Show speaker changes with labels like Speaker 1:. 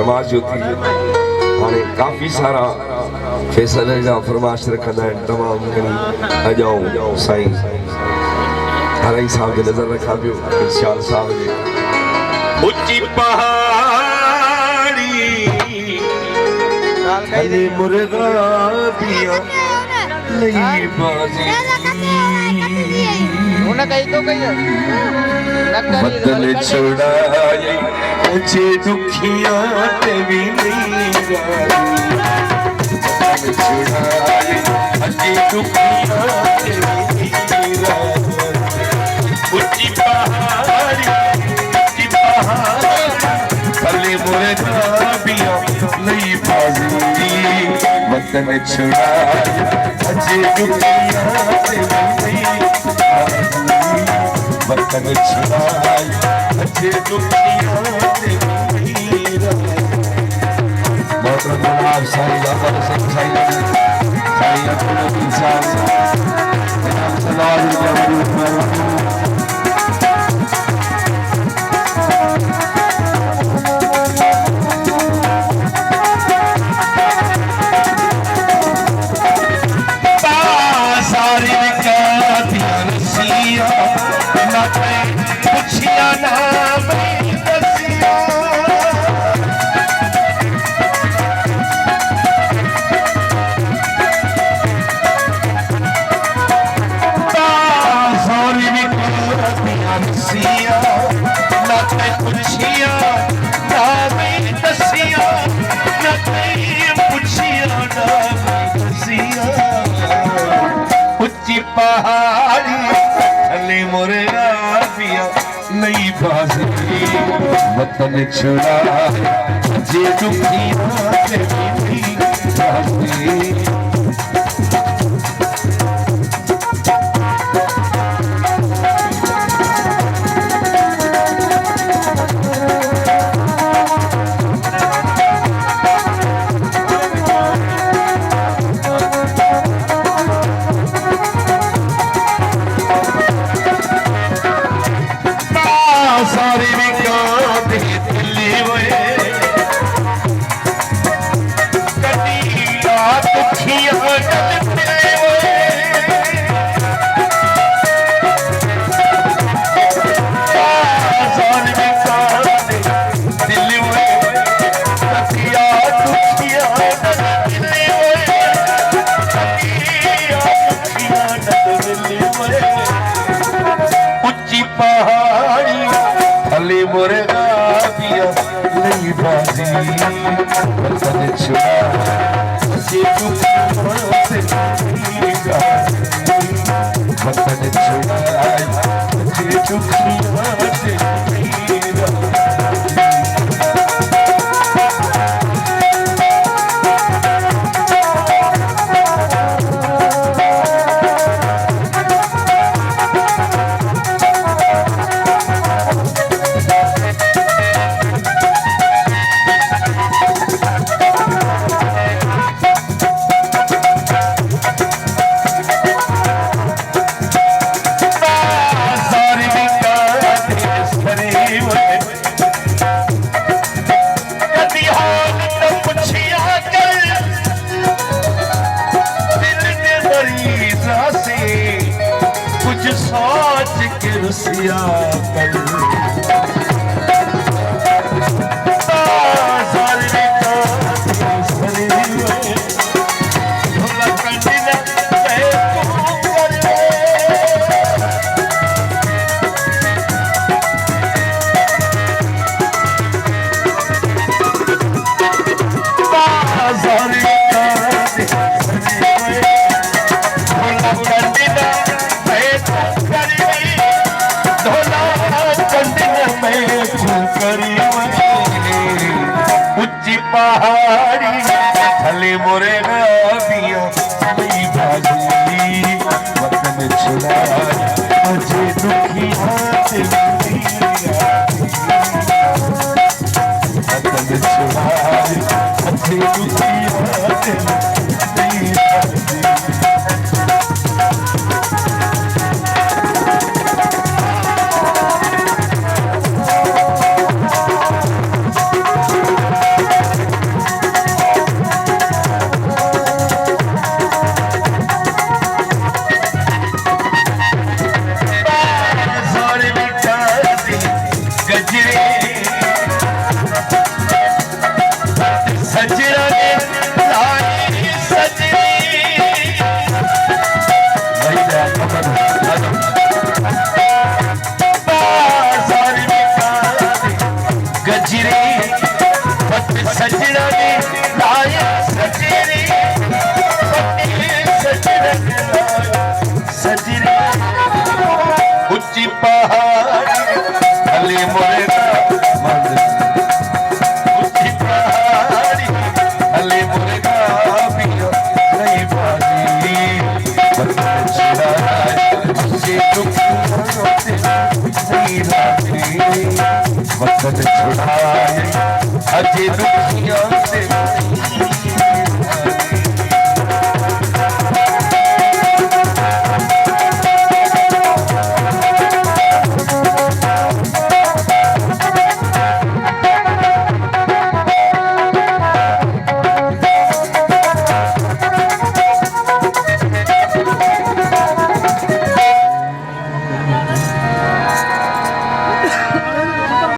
Speaker 1: फरमाश होती है हाँ काफ़ी सारा फैसले जा फरमाश रखंदा आहिनि तमामु घणी अजाऊं साईं हराई साहब जो नज़र रखा पियो इरशाद साहब जे
Speaker 2: ऊंची पहाड़ी
Speaker 1: हले मुर्गा पिया लई बाजी बदल छुड़ाए मुझे दुखिया ते भी नहीं बदल छुड़ाए मुझे दुखिया ते भी नहीं
Speaker 2: ऊंची पहाड़ी
Speaker 1: हले मुर्गा पिया लई बाजी बदल छुड़ाए मुझे दुखिया ते भी नहीं बदल छुड़ाए मुझे दुखिया ते भी नहीं मोहतरम जनाब साईं जाफर सिंह साईं अब्दुल इंसान जनाब सलाल जमरूद
Speaker 2: पहाड़ी
Speaker 1: हले मुर्गा पिया लई बाजी वतन छुड़ा जे दुखिया ते भी बाजी मुर्गा पिया लई बाजी बदल छुड़ा मुझे दुखिया ते भी बदल छुड़ा मुझे दुखिया ते
Speaker 2: सोच के रुसिया कर ऊंची पहाड़ी हले मुर्गा पिया लई बाजी वतन छुड़ा मुझे दुखिया ते भी वतन छुड़ा मुझे दुखिया ते भी गजरे पत सजना ने लाए सजरे सजरे सजरे उच्ची पहाड़ी भले मोरे मंद उच्ची पहाड़ी भले मोरे पिया नहीं बाजी बदन छुड़ाए मुझे दुख नहीं लागे बदन छुड़ाए अजे दुखियां से